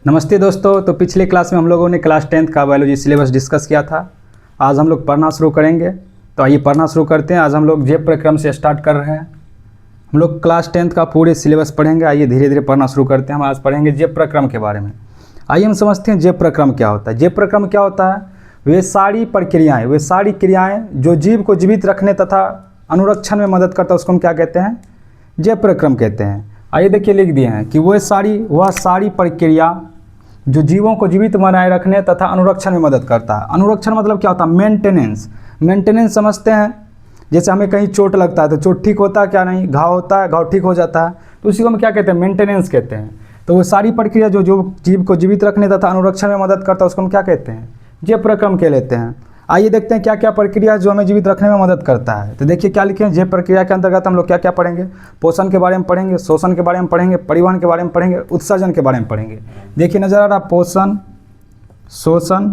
नमस्ते दोस्तों। तो पिछले क्लास में हम लोगों ने क्लास 10th का बायोलॉजी सिलेबस डिस्कस किया था। आज हम लोग पढ़ना शुरू करेंगे। तो आइए पढ़ना शुरू करते हैं। आज हम लोग जैव प्रक्रम से स्टार्ट कर रहे हैं। हम लोग क्लास 10th का पूरे सिलेबस पढ़ेंगे। आइए धीरे धीरे पढ़ना शुरू करते हैं। हम आज पढ़ेंगे जैव प्रक्रम के बारे में। आइए हम समझते हैं जैव प्रक्रम क्या होता है। जैव प्रक्रम क्या होता है? वे सारी क्रियाएँ जो जीव को जीवित रखने तथा अनुरक्षण में मदद करता है उसको हम क्या कहते हैं? जैव प्रक्रम कहते हैं। आइए देखिए लिख दिए हैं कि वह सारी प्रक्रिया जो जीवों को जीवित बनाए रखने तथा अनुरक्षण में मदद करता है। अनुरक्षण मतलब क्या होता है? मेंटेनेंस समझते हैं। जैसे हमें कहीं चोट लगता है तो चोट ठीक होता है क्या नहीं, घाव होता है, घाव ठीक हो जाता है, तो उसी को हम क्या कहते हैं? मेंटेनेंस कहते हैं। तो वो सारी प्रक्रिया जो जीव को जीवित रखने तथा अनुरक्षण में मदद करता है उसको हम क्या कहते हैं? जैव प्रक्रम कह लेते हैं। आइए देखते हैं क्या क्या प्रक्रिया जो हमें जीवित रखने में मदद करता है। तो देखिए क्या लिखे हैं। जैव प्रक्रिया के अंतर्गत हम लोग क्या क्या पढ़ेंगे? पोषण के बारे में पढ़ेंगे, शोषण के बारे में पढ़ेंगे, परिवहन के बारे में पढ़ेंगे, उत्सर्जन के बारे में पढ़ेंगे। देखिए नजर आ रहा, पोषण, शोषण,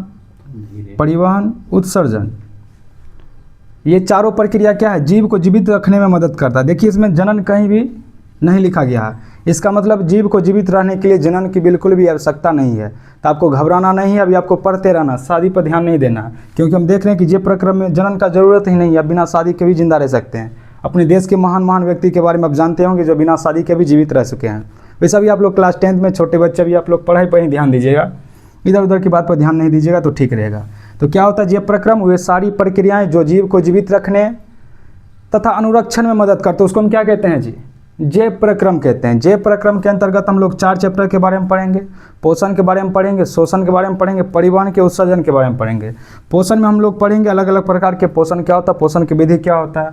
परिवहन, उत्सर्जन, ये चारों प्रक्रिया क्या है? जीव को जीवित रखने में मदद करता है। देखिए इसमें जनन कहीं भी नहीं लिखा गया है। इसका मतलब जीव को जीवित रहने के लिए जनन की बिल्कुल भी आवश्यकता नहीं है। तो आपको घबराना नहीं है, अभी आपको पढ़ते रहना, शादी पर ध्यान नहीं देना, क्योंकि हम देख रहे हैं कि जैव प्रक्रम में जनन का जरूरत ही नहीं है। बिना शादी के भी जिंदा रह सकते हैं। अपने देश के महान व्यक्ति के बारे में आप जानते होंगे जो बिना शादी के भी जीवित रह चुके हैं। वैसा भी आप लोग क्लास 10th में छोटे बच्चे भी आप लोग पढ़ाई पर ही ध्यान दीजिएगा, इधर उधर की बात पर ध्यान नहीं दीजिएगा तो ठीक रहेगा। तो क्या होता है जैव प्रक्रम? वे सारी प्रक्रियाएँ जो जीव को जीवित रखने तथा अनुरक्षण में मदद करते हैं उसको हम क्या कहते हैं जी? जैव प्रक्रम कहते हैं। जैव प्रक्रम के अंतर्गत हम लोग 4 चैप्टर के बारे में पढ़ेंगे। पोषण के बारे में पढ़ेंगे, शोषण के बारे में पढ़ेंगे, परिवहन के, उत्सर्जन के बारे में पढ़ेंगे। पोषण में हम लोग पढ़ेंगे अलग अलग प्रकार के पोषण क्या होता है, पोषण की विधि क्या होता है।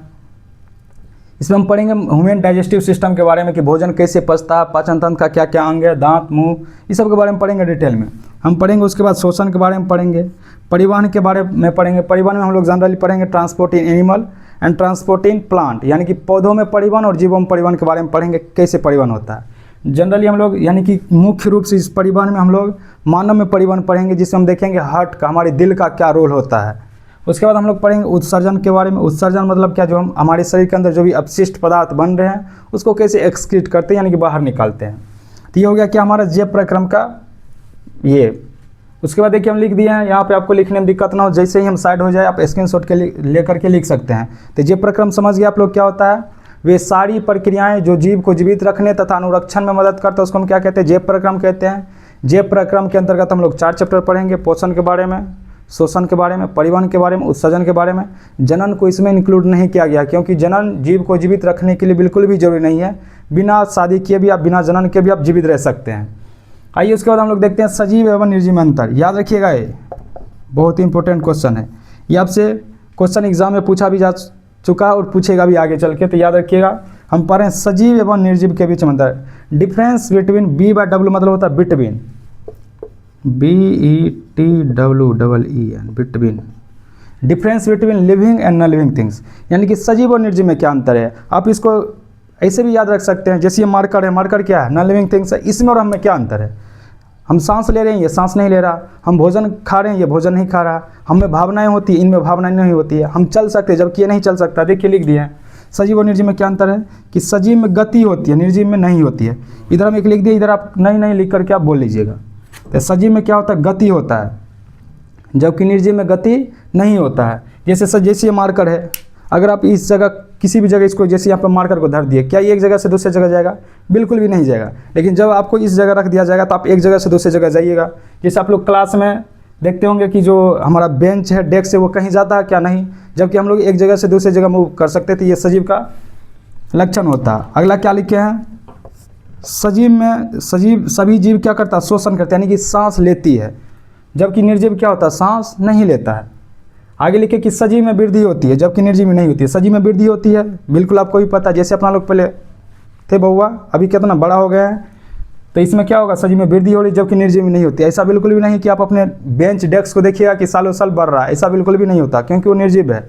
इसमें हम पढ़ेंगे ह्यूमन डाइजेस्टिव सिस्टम के बारे में कि भोजन कैसे पचता है, पाचन तंत्र का क्या क्या अंग है, दांत, मुंह, ये सब के बारे में पढ़ेंगे डिटेल में हम पढ़ेंगे। उसके बाद शोषण के बारे में पढ़ेंगे, परिवहन के बारे में पढ़ेंगे। परिवहन में हम लोग जनरली पढ़ेंगे transport in animal and transport in plant, यानी कि पौधों में परिवहन और जीवों में परिवहन के बारे में पढ़ेंगे, कैसे परिवहन होता है। जनरली हम लोग यानी कि मुख्य रूप से इस परिवहन में हम लोग मानव में परिवहन पढ़ेंगे, जिसमें हम देखेंगे हार्ट का, हमारे दिल का क्या रोल होता है। उसके बाद हम लोग पढ़ेंगे उत्सर्जन के बारे में। उत्सर्जन मतलब क्या? जो हम हमारे शरीर के अंदर जो भी अपशिष्ट पदार्थ बन रहे हैं उसको कैसे एक्सक्रीट करते हैं, यानी कि बाहर निकालते हैं। तो ये हो गया क्या हमारा जैव प्रक्रम का ये। उसके बाद देखिए हम लिख दिए हैं, यहाँ पे आपको लिखने में दिक्कत ना हो, जैसे ही हम साइड हो जाए आप स्क्रीनशॉट के लेकर के लिख सकते हैं। तो जैव प्रक्रम समझ गए आप लोग क्या होता है? वे सारी प्रक्रियाएं जो जीव को जीवित रखने तथा अनुरक्षण में मदद करता है उसको हम क्या कहते हैं? जैव प्रक्रम कहते हैं। जैव प्रक्रम के अंतर्गत हम लोग 4 चैप्टर पढ़ेंगे। पोषण के बारे में, शोषण के बारे में, परिवहन के बारे में, उत्सर्जन के बारे में। जनन को इसमें इंक्लूड नहीं किया गया क्योंकि जनन जीव को जीवित रखने के लिए बिल्कुल भी जरूरी नहीं है। बिना शादी किए भी आप, बिना जनन के भी आप जीवित रह सकते हैं। आइए उसके बाद हम लोग देखते हैं सजीव एवं निर्जीव में अंतर। याद रखिएगा, ये बहुत ही इंपॉर्टेंट क्वेश्चन है। ये आपसे क्वेश्चन एग्जाम में पूछा भी जा चुका है और पूछेगा भी आगे चल के, तो याद रखिएगा। हम पढ़ रहे हैं सजीव एवं निर्जीव के बीच में अंतर। डिफरेंस बिटवीन, B/W मतलब होता है between, BETWEEN, between. Difference between living and non living things, यानी कि सजीव और निर्जीव में क्या अंतर है। आप इसको ऐसे भी याद रख सकते हैं, जैसे ये मार्कर है, मार्कर क्या है? नॉन लिविंग थिंग्स है। इसमें और हमें क्या अंतर है? हम सांस ले रहे हैं, ये सांस नहीं ले रहा। हम भोजन खा रहे हैं, ये भोजन नहीं खा रहा। हमें भावनाएं होती हैं, इनमें भावनाएं नहीं होती है। हम चल सकते हैं जबकि ये नहीं चल सकता। देखिए लिख दिए हैं सजीव और निर्जीव में क्या अंतर है कि सजीव में गति होती है, निर्जीव में नहीं होती है। इधर हम एक लिख दिए, इधर आप नहीं लिख करके आप बोल लीजिएगा। तो सजीव में क्या होता है? गति होता है, जबकि निर्जीव में गति नहीं होता है। जैसे ये मार्कर है, अगर आप इस जगह किसी भी जगह इसको, जैसे यहाँ पर मार्कर को धर दिए, क्या ये एक जगह से दूसरी जगह जाएगा? बिल्कुल भी नहीं जाएगा। लेकिन जब आपको इस जगह रख दिया जाएगा तो आप एक जगह से दूसरी जगह जाइएगा। जैसे आप लोग क्लास में देखते होंगे कि जो हमारा बेंच है, डेस्क है, वो कहीं जाता है क्या? नहीं। जबकि हम लोग एक जगह से दूसरी जगह मूव कर सकते थे। ये सजीव का लक्षण होता है। अगला क्या लिखे हैं? सभी जीव क्या करता है? शोषण करते हैं, यानी कि सांस लेती है। जबकि निर्जीव क्या होता है? सांस नहीं लेता है। आगे लिखे कि सजीव में वृद्धि होती है, जबकि निर्जीव में नहीं होती है। सजीव में वृद्धि होती है, बिल्कुल आपको भी पता है। जैसे अपना लोग पहले थे बउआ, अभी कितना बड़ा हो गया है, तो इसमें क्या होगा? सजीव में वृद्धि हो रही, जबकि निर्जीव में नहीं होती। ऐसा बिल्कुल भी नहीं कि आप अपने बेंच डेस्क को देखिएगा कि सालों साल बढ़ रहा है, ऐसा बिल्कुल भी नहीं होता, क्योंकि वो निर्जीव है।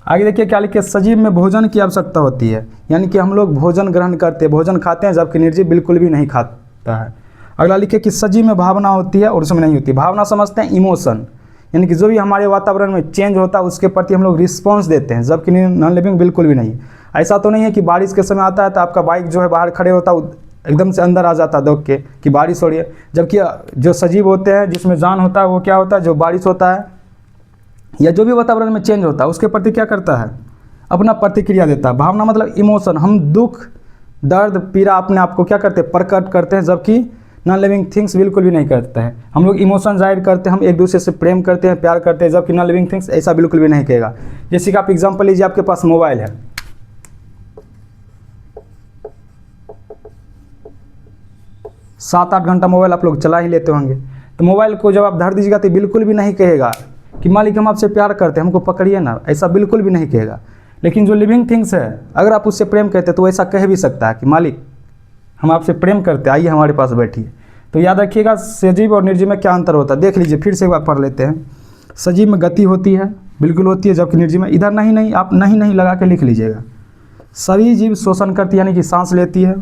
आगे देखिए क्या लिखे? सजीव में भोजन की आवश्यकता होती है, यानी कि हम लोग भोजन ग्रहण करते हैं, भोजन खाते हैं, जबकि निर्जीव बिल्कुल भी नहीं खाता है। अगला लिखे कि सजीव में भावना होती है और उसमें नहीं होती। भावना समझते हैं इमोशन, यानी कि जो भी हमारे वातावरण में चेंज होता है उसके प्रति हम लोग रिस्पॉन्स देते हैं, जबकि नॉन लिविंग बिल्कुल भी नहीं। ऐसा तो नहीं है कि बारिश के समय आता है तो आपका बाइक जो है बाहर खड़े होता है, एकदम से अंदर आ जाता है दौड़ के कि बारिश हो रही है। जबकि जो सजीव होते हैं जिसमें जान होता है वो क्या होता है, जो बारिश होता है या जो भी वातावरण में चेंज होता है उसके प्रति क्या करता है, अपना प्रतिक्रिया देता है। भावना मतलब इमोशन, हम दुख दर्द पीड़ा अपने आप को क्या करते हैं, प्रकट करते हैं, जबकि नॉन लिविंग थिंग्स बिल्कुल भी नहीं करते हैं। हम लोग इमोशन जाहिर करते हैं, हम एक दूसरे से प्रेम करते हैं, प्यार करते हैं, जबकि नॉन लिविंग थिंग्स ऐसा बिल्कुल भी नहीं कहेगा। जैसे कि आप एग्जांपल लीजिए, आपके पास मोबाइल है, 7-8 घंटा मोबाइल आप लोग चला ही लेते होंगे, तो मोबाइल को जब आप धर दीजिएगा तो बिल्कुल भी नहीं कहेगा कि मालिक हम आपसे प्यार करते हैं, हमको पकड़िए ना, ऐसा बिल्कुल भी नहीं कहेगा। लेकिन जो लिविंग थिंग्स है, अगर आप उससे प्रेम करते तो ऐसा कह भी सकता है कि मालिक हम आपसे प्रेम करते हैं, आइए हमारे पास बैठिए। तो याद रखिएगा सजीव और निर्जीव में क्या अंतर होता है, देख लीजिए फिर से एक बार पढ़ लेते हैं। सजीव में गति होती है, बिल्कुल होती है, जबकि निर्जीव में इधर नहीं आप नहीं लगा के लिख लीजिएगा। सभी जीव शोषण करती है यानी कि सांस लेती है।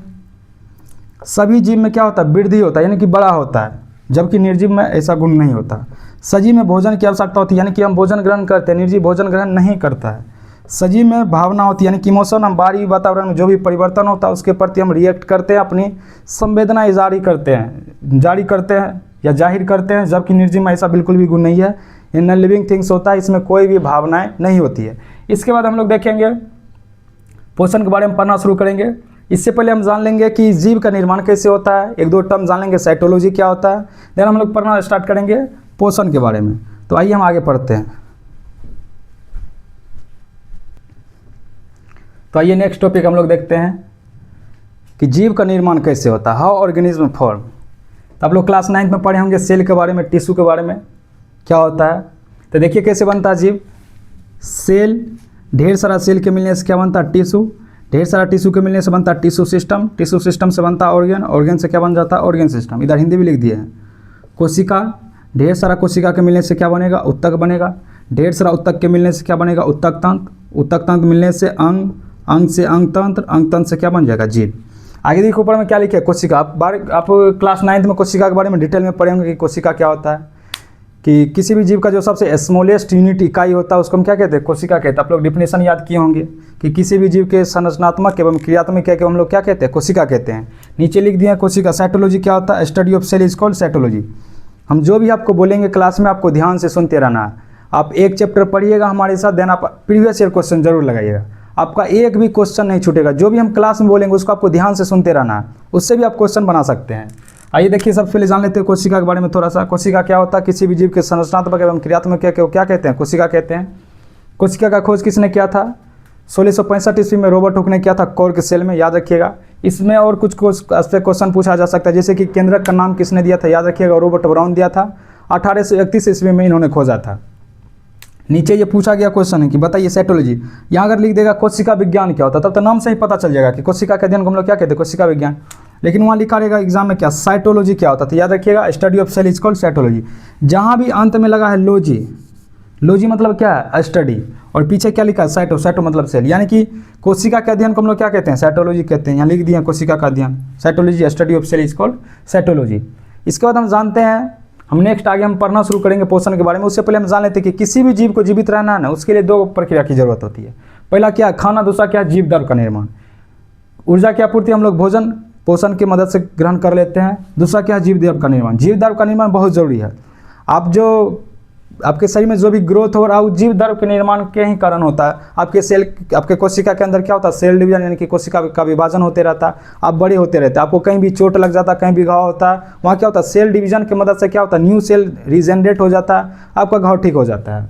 सभी जीव में क्या होता है, वृद्धि होता है यानी कि बड़ा होता है, जबकि निर्जीव में ऐसा गुण नहीं होता। सजीव में भोजन की आवश्यकता होती है यानी कि हम भोजन ग्रहण करते हैं, निर्जीव भोजन ग्रहण नहीं करता है। सजीव में भावना होती है यानी कि इमोशन, हम बाहरी वातावरण में जो भी परिवर्तन होता है उसके प्रति हम रिएक्ट करते हैं, अपनी संवेदनाएं जारी करते हैं या जाहिर करते हैं, जबकि निर्जीव में ऐसा बिल्कुल भी गुण नहीं है। ये नॉन लिविंग थिंग्स होता है, इसमें कोई भी भावनाएं नहीं होती है। इसके बाद हम लोग देखेंगे पोषण के बारे में पढ़ना शुरू करेंगे। इससे पहले हम जान लेंगे कि जीव का निर्माण कैसे होता है, एक दो टर्म जान लेंगे, साइटोलॉजी क्या होता है, देन हम लोग पढ़ना स्टार्ट करेंगे पोषण के बारे में। तो आइए हम आगे पढ़ते हैं। तो आइए नेक्स्ट टॉपिक हम लोग देखते हैं कि जीव का निर्माण कैसे होता है, हाउ ऑर्गेनिज्म फॉर्म। तो आप लोग क्लास 9 में पढ़े होंगे सेल के बारे में, टिश्यू के बारे में क्या होता है। तो देखिए कैसे बनता है जीव। सेल, ढेर सारा सेल के मिलने से क्या बनता है, टिश्यू। ढेर सारा टिश्यू के मिलने से बनता है टिश्यू सिस्टम। टिश्यू सिस्टम से बनता है ऑर्गन। ऑर्गन से क्या बन जाता है, ऑर्गन सिस्टम। इधर हिंदी भी लिख दिए हैं। कोशिका, ढेर सारा कोशिका के मिलने से क्या बनेगा, उत्तक बनेगा। ढेर सारा उत्तक के मिलने से क्या बनेगा, उत्तक तंत्र। उत्तक तंत्र मिलने से अंग, अंग से अंग तंत्र, अंग तंत्र से क्या बन जाएगा, जीव। आगे देखो ऊपर में क्या लिखे है, कोशिका। आप क्लास 9 में कोशिका के बारे में डिटेल में पढ़े होंगे कि कोशिका क्या होता है, कि किसी भी जीव का जो सबसे स्मॉलेस्ट यूनिट इकाई होता है उसको हम क्या कहते हैं, कोशिका कहते हैं। आप लोग डिफिनेशन याद किए होंगे कि किसी भी जीव के संरचनात्मक एवं क्रियात्मक क्या हम लोग क्या कहते हैं, कोशिका कहते हैं। नीचे लिख दिया कोशिका। साइटोलॉजी क्या होता है, study of cell is called cytology. हम जो भी आपको बोलेंगे क्लास में आपको ध्यान से सुनते रहना है। आप एक चैप्टर पढ़िएगा हमारे साथ, देन आप प्रीवियस ईयर क्वेश्चन जरूर लगाइएगा, आपका एक भी क्वेश्चन नहीं छूटेगा। जो भी हम क्लास में बोलेंगे उसको आपको ध्यान से सुनते रहना है, उससे भी आप क्वेश्चन बना सकते हैं। आइए देखिए सबसे पहले जान लेते हैं कोशिका के बारे में थोड़ा सा। कोशिका क्या होता है, किसी भी जीव के संरचनात्मक एवं क्रियात्मक क्या कहते हैं, कोशिका कहते हैं। कोशिका का खोज किसने किया था, 1665 ईस्वी में रॉबर्ट हुक ने किया था, कॉर्क सेल में, याद रखिएगा। इसमें और कुछ क्वेश्चन पूछा जा सकता है, जैसे कि केंद्रक का नाम किसने दिया था, याद रखिएगा, रॉबर्ट ब्राउन दिया था। 1831 ईस्वी में इन्होंने खोजा था। नीचे ये पूछा गया क्वेश्चन है कि बताइए साइटोलॉजी। यहाँ अगर लिख देगा कोशिका विज्ञान क्या होता है, तब तो नाम से ही पता चल जाएगा कि कोशिका के अध्ययन को हम लोग क्या कहते हैं, कोशिका विज्ञान। लेकिन वहाँ लिखा रहेगा एग्जाम में क्या, साइटोलॉजी क्या होता है। तो याद रखिएगा study of cell is called cytology. जहाँ भी अंत में लगा है लॉजी, लॉजी मतलब क्या है, स्टडी, और पीछे क्या लिखा है, साइटो, साइटो मतलब सेल, यानी कि कोशिका के अध्ययन को हम लोग क्या कहते हैं, साइटोलॉजी कहते हैं। यहाँ लिख दिया कोशिका का अध्ययन, cytology, study of cell is called cytology. इसके बाद हम जानते हैं, हम नेक्स्ट आगे हम पढ़ना शुरू करेंगे पोषण के बारे में। उससे पहले हम जान लेते हैं कि किसी भी जीव को जीवित रहना है ना, उसके लिए दो प्रक्रिया की जरूरत होती है। पहला क्या है, खाना, दूसरा क्या है, जीव द्रव्य का निर्माण। ऊर्जा की आपूर्ति हम लोग भोजन पोषण की मदद से ग्रहण कर लेते हैं। दूसरा क्या है, जीव द्रव्य का निर्माण। जीव द्रव्य का निर्माण बहुत ज़रूरी है। आप जो आपके शरीर में जो भी ग्रोथ हो रहा है वो जीव द्रव्य के निर्माण के ही कारण होता है। आपके सेल, आपके कोशिका के अंदर क्या होता है, सेल डिवीजन, यानी कि कोशिका का विभाजन होते रहता है, आप बड़े होते रहते हैं। आपको कहीं भी चोट लग जाता है, कहीं भी घाव होता है, वहाँ क्या होता है, सेल डिवीजन की मदद से क्या होता है, न्यू सेल रीजनरेट हो जाता है, आपका घाव ठीक हो जाता है।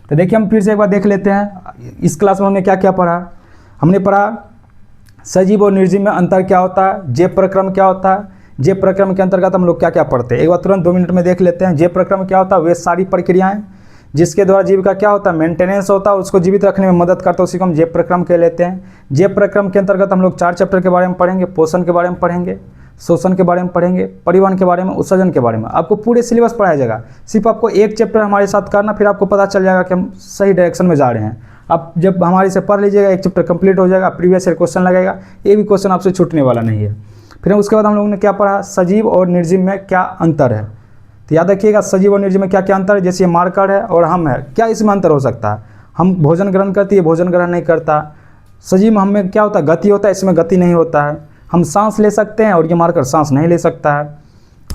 तो देखिए हम फिर से एक बार देख लेते हैं। इस क्लास में हमने क्या क्या पढ़ा। हमने पढ़ा सजीव और निर्जीव में अंतर क्या होता है, जैव प्रक्रम क्या होता है, जैव प्रक्रम के अंतर्गत हम लोग क्या क्या पढ़ते हैं। एक बार तुरंत 2 मिनट में देख लेते हैं। जैव प्रक्रम क्या होता है, वे सारी प्रक्रियाएं जिसके द्वारा जीव का क्या होता है, मेंटेनेंस होता है, उसको जीवित रखने में मदद करता है, उसी को हम जैव प्रक्रम कह लेते हैं। जैव प्रक्रम के अंतर्गत हम लोग 4 चैप्टर के बारे में पढ़ेंगे। पोषण के बारे में पढ़ेंगे, शोषण के बारे में पढ़ेंगे, परिवहन के बारे में, उत्सर्जन के बारे में। आपको पूरे सिलेबस पढ़ाया जाएगा, सिर्फ आपको एक चैप्टर हमारे साथ करना, फिर आपको पता चल जाएगा कि हम सही डायरेक्शन में जा रहे हैं। आप जब हमारे से पढ़ लीजिएगा, एक चैप्टर कंप्लीट हो जाएगा, प्रीवियस ईयर क्वेश्चन लगेगा, ये भी क्वेश्चन आपसे छूटने वाला नहीं है। फिर उसके बाद हम लोगों ने क्या पढ़ा, सजीव और निर्जीव में क्या अंतर है। तो याद रखिएगा सजीव और निर्जीव में क्या क्या अंतर है। जैसे ये मार्कर है और हम है, क्या इसमें अंतर हो सकता है। हम भोजन ग्रहण करती है, भोजन ग्रहण नहीं करता। सजीव में हमें क्या होता है, गति होता है, इसमें गति नहीं होता है। हम सांस ले सकते हैं और ये मारकर सांस नहीं ले सकता है।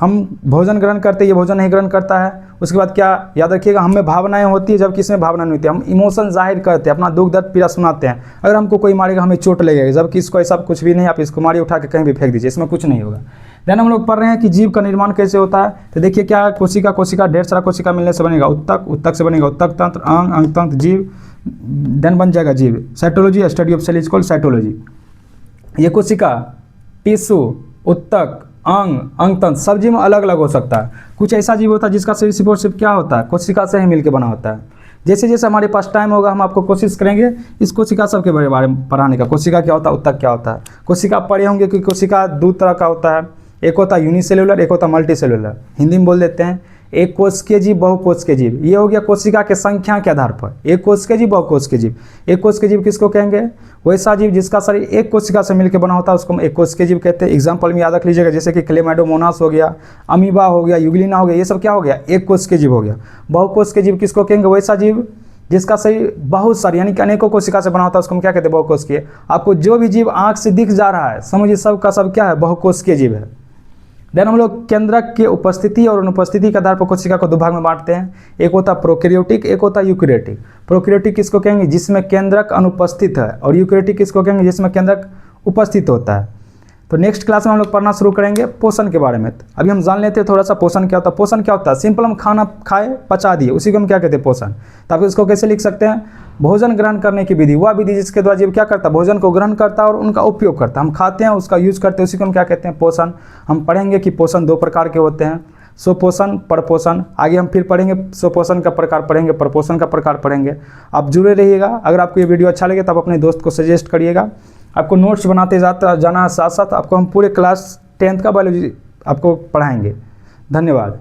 हम भोजन ग्रहण करते हैं, ये भोजन नहीं ग्रहण करता है। उसके बाद क्या याद रखिएगा, हमें भावनाएं होती है जबकि इसमें भावना नहीं होती। हम इमोशन जाहिर करते हैं, अपना दुख दर्द पीड़ा सुनाते हैं। अगर हमको कोई मारेगा हमें चोट लगेगी, जबकि इसको ऐसा कुछ भी नहीं, आप इसको मारिए उठा के कहीं भी फेंक दीजिए, इसमें कुछ नहीं होगा। देन हम लोग पढ़ रहे हैं कि जीव का निर्माण कैसे होता है। तो देखिए क्या, कोशिका, कोशिका ढेर सारा कोशिका मिलने से बनेगा उत्तक, उत्तक से बनेगा उत्तक तंत्र, अंग, अंग तंत्र, जीव, देन बन जाएगा जीव। Cytology, study of cell is called cytology. ये कोशिका, टिश्यू, उत्तक, अंग, अंगतंत्र सब जीव में अलग अलग हो सकता है। कुछ ऐसा जीव होता है जिसका सिर्फ क्या होता है, कोशिका से ही मिलकर बना होता है। जैसे जैसे हमारे पास टाइम होगा हम आपको कोशिश करेंगे इस कोशिका सब के बारे में पढ़ाने का। कोशिका क्या होता है, उत्तक क्या होता है। कोशिका पढ़े होंगे कि कोशिका दो तरह का होता है, एक होता है यूनिसेलुलर, एक होता है मल्टीसेलुलर। हिंदी में बोल देते हैं एक कोशिकीय जीव, बहुकोशिकीय जीव। ये हो गया कोशिका के संख्या के आधार पर, एक कोशिकीय जीव, बहुकोशिकीय जीव। एक कोशिकीय जीव किसको कहेंगे, वैसा जीव जिसका शरीर एक कोशिका से मिलकर बना होता है उसको हम एक कोशिकीय जीव कहते हैं। एग्जाम्पल में याद रख लीजिएगा, जैसे कि क्लेमाइडोमोनास हो गया, अमीबा हो गया, यूग्लिना हो गया, ये सब क्या हो गया, एक कोशिकीय जीव हो गया। बहुकोशिकीय जीव किसको कहेंगे, वैसा जीव जिसका शरीर बहुत सारी यानी कि अनेकों कोशिका से बना होता है उसको हम क्या कहते हैं, बहुकोशिकीय। आपको जो भी जीव आँख से दिख जा रहा है समझिए सब का सब क्या है, बहुकोशिकीय जीव है। देन हम लोग केंद्रक के उपस्थिति और अनुपस्थिति के आधार पर कोशिका को दो भाग में बांटते हैं। एक होता है प्रोकैरियोटिक, एक होता है यूकैरियोटिक। प्रोकैरियोटिक किसको कहेंगे, जिसमें केंद्रक अनुपस्थित है, और यूकैरियोटिक किसको कहेंगे, जिसमें केंद्रक उपस्थित होता है। तो नेक्स्ट क्लास में हम लोग पढ़ना शुरू करेंगे पोषण के बारे में। अभी हम जान लेते हैं थोड़ा सा पोषण क्या होता है। पोषण क्या होता है, सिंपल हम खाना खाए पचा दिए उसी को हम क्या कहते हैं, पोषण। तो आप इसको कैसे लिख सकते हैं, भोजन ग्रहण करने की विधि, वह विधि जिसके द्वारा जीव क्या करता है, भोजन को ग्रहण करता है और उनका उपयोग करता है। हम खाते हैं उसका यूज करते हैं, उसी को हम क्या कहते हैं, पोषण। हम पढ़ेंगे कि पोषण दो प्रकार के होते हैं, स्वपोषण, परपोषण। आगे हम फिर पढ़ेंगे स्वपोषण का प्रकार पढ़ेंगे, परपोषण का प्रकार पढ़ेंगे। आप जुड़े रहिएगा। अगर आपको ये वीडियो अच्छा लगे तो आप अपने दोस्त को सजेस्ट करिएगा। आपको नोट्स बनाते जाना है, साथ साथ आपको हम पूरे क्लास 10th का बायोलॉजी आपको पढ़ाएंगे। धन्यवाद।